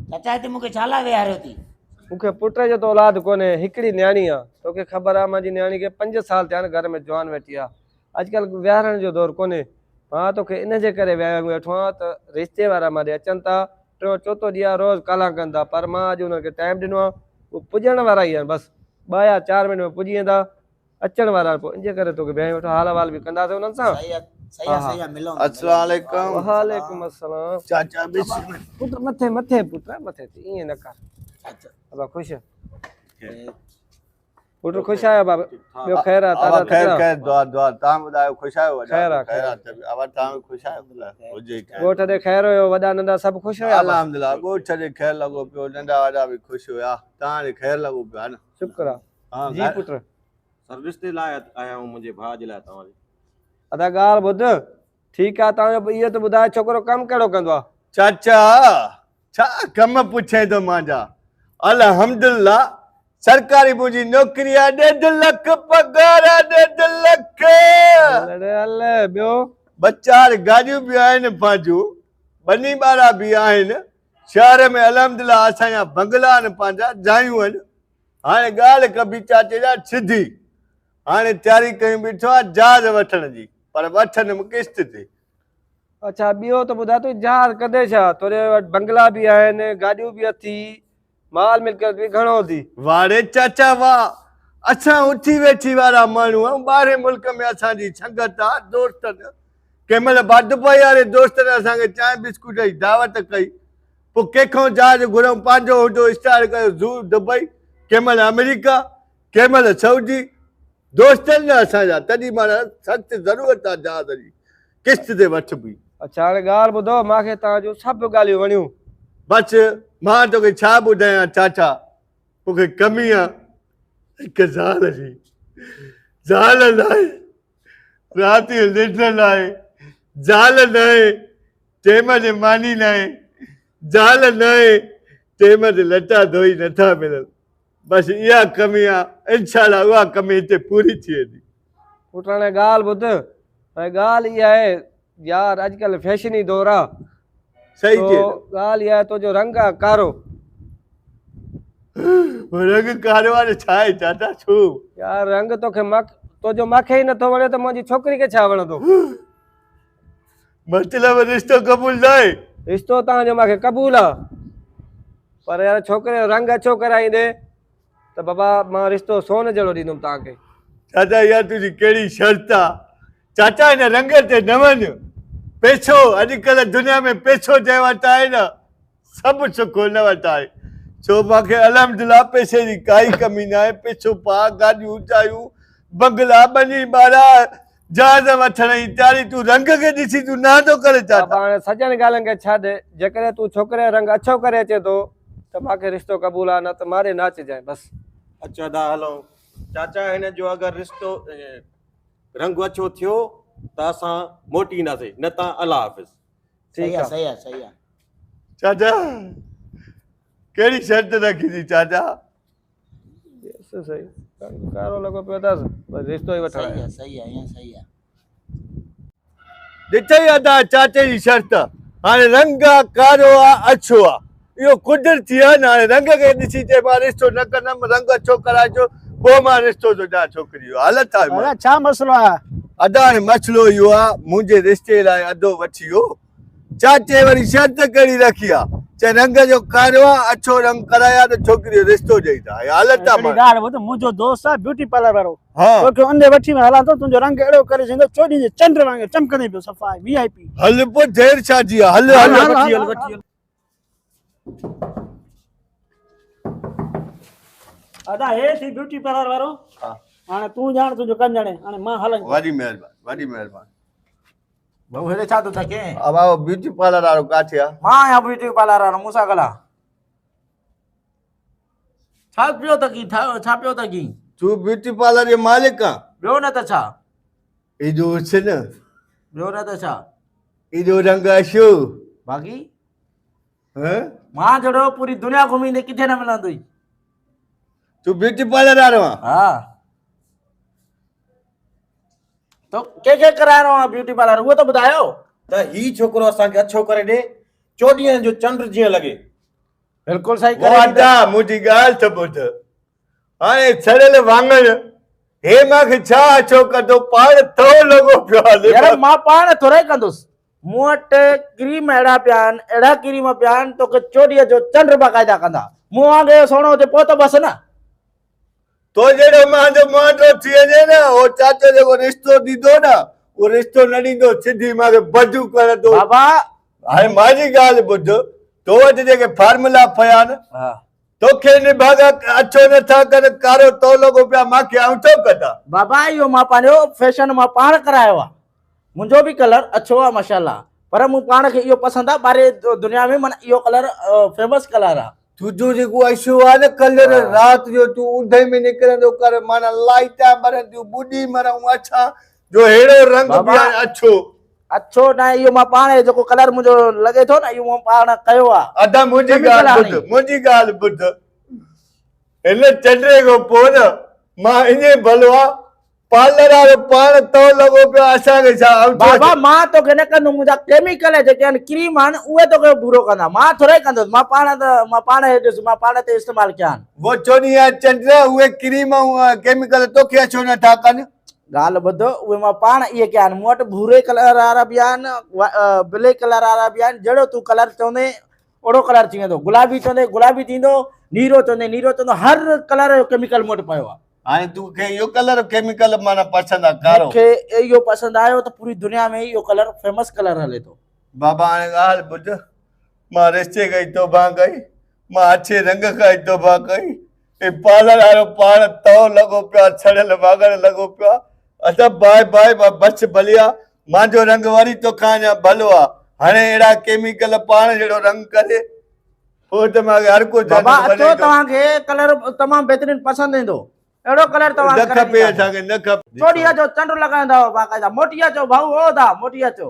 चाचा हिते मूंखे छा लाइ विहारियो थी? मूंखे पुट जो तो औलाद कोन्हे, हिकिड़ी न्याणी आहे। तोखे ख़बर आहे मुंहिंजी न्याणी खे 5 साल थिया आहिनि घर में जवान वेठी आहे। अॼुकल्ह विहारण जो दौर कोन्हे। मां तोखे इन जे करे विहारे वेठो आहियां त रिश्ते वारा मां अचनि था, टियों चोथों ॾींहुं रोज़ काला कनि था, पर मां अॼु हुनखे टाइम ॾिनो आहे। उहे पुॼण वारा ई आहिनि, बसि 2 या 4 मिंट में पुॼी वेंदा, अचण वारा। पोइ इन जे करे तोखे विहारे वेठो, हाल अहवाल बि कंदासीं हुननि सां। सही आहे, सही आहे, सही आहे, मिलो। अस्सलाम वालेकुम। वालेकुम अस्सलाम। चाचा बिस्मिल्लाह। पुट मथे मथे पुट मथे थी ईअं न कर। चाचा बाबा ख़ुशि पुट ख़ुशि आहियो बाबा? ॿियो ख़ैर आहे? अब खैर खैर दुआ दुआ ताम बुधायो खुश आयो? खैर आहे, खैर अब ताम खुश आयो? हुजे ॻोठ ॾे ख़ैर हुयो? वॾा नंढा सभु ख़ुशि हुया? अल्हम्दुलिल्लाह ॻोठ ॾे खैर लॻो पियो, नंढा वॾा बि ख़ुशि हुया, तव्हां ॾे खैर लॻो पियो आहे न? शुक्र आहे। हाँ जी पुट सर्विस ते लाइ आया हूं मुंहिंजे भाउ जे लाइ तव्हांजे। अदा ॻाल्हि ॿुध, ठीकु आहे। तव्हांजो इहो त ॿुधाए छोकिरो कमु कहिड़ो कंदो आहे? चाचा छा कम पुछे तो मांजा? अल्हम्दुलिल्लाह सरकारी मुंहिंजी नौकरी आहे, 1.5 लाख पगार आहे, 1.5 लाख। ॿियो 4 गाॾियूं बि आहिनि पंहिंजूं, बनी ॿारा बि आहिनि शहर में। अल्हम्दुलिल्लाह असांजा बंगला आहिनि, पंहिंजा जायूं आहिनि। हाणे ॻाल्हि कबी चाचे जा सिधी, हाणे तयारी कयूं बीठो आहे जहाज वठण जी, पर वठंदुमि किश्त ते। अच्छा ॿियो त ॿुधाए, तूं जहाज कॾहिं छा? तुंहिंजे वटि बंगला बि आहिनि, गाॾियूं बि अथी, माल मिल्कियत बि घणो थी। वारे चाचा वाह, असां उथी वेठी वारा माण्हू आहियूं। ॿाहिरि मुल्क में असांजी संगत आहे, दोस्तनि। कंहिं महिल दुबई वारे दोस्तनि असांखे चांहि बिस्कुट जी दावत कई, पोइ कंहिंखां जहाज घुरूं, पंहिंजो हुजो स्टार्ट कयो ज़ू दुबई, कंहिं महिल अमेरिका, कंहिं महिल सऊदी। दोस्तनि न असांजा, तॾहिं माना सख़्तु ज़रूरत आहे जहाज जी, किश्त ते वठिबी। अच्छा हाणे ॻाल्हि ॿुधो, मूंखे तव्हां जूं सभु ॻाल्हियूं वणियूं। बसि मां तोखे छा ॿुधायां चाचा, मूंखे कमी आहे हिकु ज़ाल जी। ज़ाल न आहे, राति जो निंड न आहे, ज़ाल न आहे, टाइम ते मानी न आहे, ज़ाल न आहे, टाइम ते लटा धोई नथा मिलनि। बसि इहा कमी आहे, इंशाअल्लाह उहा कमी हिते पूरी थी वेंदी। पुट हाणे ॻाल्हि ॿुध, हाणे ॻाल्हि इहा आहे यार, अॼुकल्ह फैशनी दौर आहे। सही तो चए ॻाल्हि इहा आहे, तुंहिंजो रंग आहे कारो। रंग कारो आहे छा आहे चाचा? छो यार रंग तोखे तुंहिंजो मूंखे ई नथो वणे त मुंहिंजी छोकिरी खे छा वणंदो? मतिलबु रिश्तो क़बूल न आहे? रिश्तो तव्हांजो मूंखे क़बूल आहे, पर यार छोकिरे जो रंग अछो कराईंदे त बाबा मां रिश्तो सोन जहिड़ो ॾींदुमि तव्हांखे। चाचा इहा तुंहिंजी कहिड़ी शर्त आहे? चाचा हिन रंग ते न वञ। पैसो अॼुकल्ह दुनिया में पैसो जंहिं वटि आहे न, सभु सुख हुन वटि आहे। छो मूंखे अल्हम्दुलिल्लाह पैसे जी काई कमी न आहे। पैसो पा, गाॾियूं जायूं, बंगला, बनी ॿारा, जहाज वठण जी तयारी। तूं रंग खे ॾिसी तूं ना थो करे चाचा? हाणे सॼनि ॻाल्हियुनि खे छॾ, जेकॾहिं तूं छोकिरे जो रंग अछो करे अचे थो त मूंखे रिश्तो क़बूल आहे, न त मारे नाचजांइ बसि। अच्छा दा हलो चाचा, हिन जो अगरि रिश्तो रंग अछो थियो त असां मोटी ईंदासीं, न त अल्लाह हाफ़िज़। सही आहे, सही आहे, सही आहे। चाचा कहिड़ी शर्त रखी थी चाचा? सही कारो लॻो पियो अथसि, बसि रिश्तो ई वठणु सही आहे, सही आहे, ईअं सही आहे। ॾिठई अदा चाचे जी शर्त। हाणे रंग आहे कारो आहे, अछो आहे, इहो कुदरती आहे न। हाणे रंग खे ॾिसी चए मां रिश्तो न कंदुमि, रंग अछो कराइजो, पोइ मां रिश्तो थो ॾियां छोकिरी जो। हालत आहे छा मसलो आहे? अदा हाणे मसइलो इहो आहे, मुंहिंजे रिश्ते लाइ अधो वठी वियो। चाचे वरी शर्त कहिड़ी रखी आहे, चए रंग जो कारो आहे, अछो रंग कराया त छोकिरी जो रिश्तो ॾेई था। हालत आहे। मुंहिंजो दोस्त आहे ब्यूटी पार्लर वारो, हाँ तोखे उंधे वठी में हलां थो, तुंहिंजो रंग अहिड़ो करे छॾींदो, चोॾीं जे चंड वांगुरु चमकंदे पियो, सफ़ा VIP। हल पोइ देरि छा जी आहे? हल हल वठी हल, वठी हल। अदा हे थी ब्यूटी पार्लर वारो। हाणे तूं ॼाण, तुंहिंजो कमु ॼाणे, हाणे मां हलां। वॾी महिरबानी, वॾी महिरबानी। भाऊ हेॾे छा थो थके? अब आओ ब्यूटी पार्लर वारो काथे आहे? मां आहियां ब्यूटी पार्लर वारो, मूंसां ॻाल्हाए। छा पियो थकी? छा पियो थकी? तूं ब्यूटी पार्लर जो मालिक आहे? ॿियो न त छा? एॾो हुसन, ॿियो न त छा? एॾो रंग अछो, बाक़ी हैं? मां जहिड़ो पूरी दुनिया घुमींदे किथे न मिलंदुई। तूं ब्यूटी पार्लर वारो आहे? हा तो के कराइणो आहे ब्यूटी पार्लर, उहो त ॿुधायो। त ही छोकिरो असांखे अछो करे ॾे, 24 जो चंड जीअं लॻे। बिल्कुलु सही वो करे अदा मुंहिंजी ॻाल्हि त ॿुध हाणे छड़ियल वाङण हे मूंखे छा अछो कंदो पाण थो लॻो पियो हले यार मां पाण थोरे कंदुसि मूं वटि क्रीम अहिड़ा पिया आहिनि अहिड़ा क्रीम पिया आहिनि तोखे चोॾीअ जो चंड बाक़ाइदा कंदा मूं वांगुरु सोनो हुजे पोइ त बसि न तो जहिड़ो मुंहिंजो मुंहिंजो थी वञे न उहो चाचो जेको रिश्तो ॾींदो न उहो रिश्तो न ॾींदो सिधी मूंखे बजू करंदो बाबा हाणे मुंहिंजी ॻाल्हि ॿुध तो वटि जेके फार्मूला पिया आहिनि हा तोखे निभागा अछो नथा कर कारो तो लॻो पिया मूंखे आऊं छो कंदा बाबा इहो मां पंहिंजो फैशन मां पाण करायो आहे मुंहिंजो बि कलर अछो आहे माशाल्लाह पर मूं पाण खे इहो पसंदि आहे ॿाहिरि दुनिया में माना इहो कलर फेमस कलर आहे तुंहिंजो जेको अछो आहे न कलर राति जो तूं ऊंधे में निकिरंदो कर माना लाइटां ॿरंदियूं ॿुॾी मरऊं अछा जो अहिड़ो रंग बि आहे अछो अछो न इहो मां पाण जेको कलर मुंहिंजो लॻे थो न इहो मां पाण कयो आहे अदा मुंहिंजी ॻाल्हि ॿुध हिन चंडे खां पोइ न मां ईअं भलो आहे पार्लर वारो पाण तो लॻो पियो असांखे छा बाबा मां तोखे न कंदुमि मुंहिंजा केमिकल जेके आहिनि क्रीम आहिनि उहे तोखे बुरो कंदा मां थोरे कंदुसि मां पाण ॾिस मां पाण ते इस्तेमालु कया आहिनि वो चवंदी आहे चंड उहे क्रीम ऐं केमिकल तोखे छो नथा कनि ॻाल्हि ॿुध उहे मां पाण इहे कया आहिनि मूं वटि भूरे कलर वारा बि आहिनि ब्लैक कलर वारा बि आहिनि जहिड़ो तूं कलर चवंदे ओड़ो कलर थी वेंदो गुलाबी चवंदे गुलाबी थींदो नीरो चवंदे नीरो थींदो हर कलर जो केमिकल मूं वटि पियो आहे हाणे तोखे इहो कलर केमिकल माना पसंदि आहे कारो मूंखे इहो पसंदि आयो त पूरी दुनिया में इहो कलर फेमस कलर हले थो बाबा हाणे ॻाल्हि ॿुध मां रिश्ते खां ई तौबा कई मां अछे रंग खां ई तौबा कई हे पार्लर वारो पाण तो लॻो पियो आहे छड़ियल वागर लॻो पियो आहे अच्छा बाय बाय बस भलिया मुंहिंजो रंग वरी तोखां अञा भलो आहे हाणे अहिड़ा केमिकल पाण जहिड़ो रंग करे पोइ त मूंखे हर को बाबा अचो तव्हांखे कलर तमामु बहितरीन पसंदि ईंदो अहिड़ो कलर न खपे असांखे न खपे चोॾीअ जो चंड लॻाईंदव बाक़ाइदा मोटी अचो भाऊ हो था मोटी अचो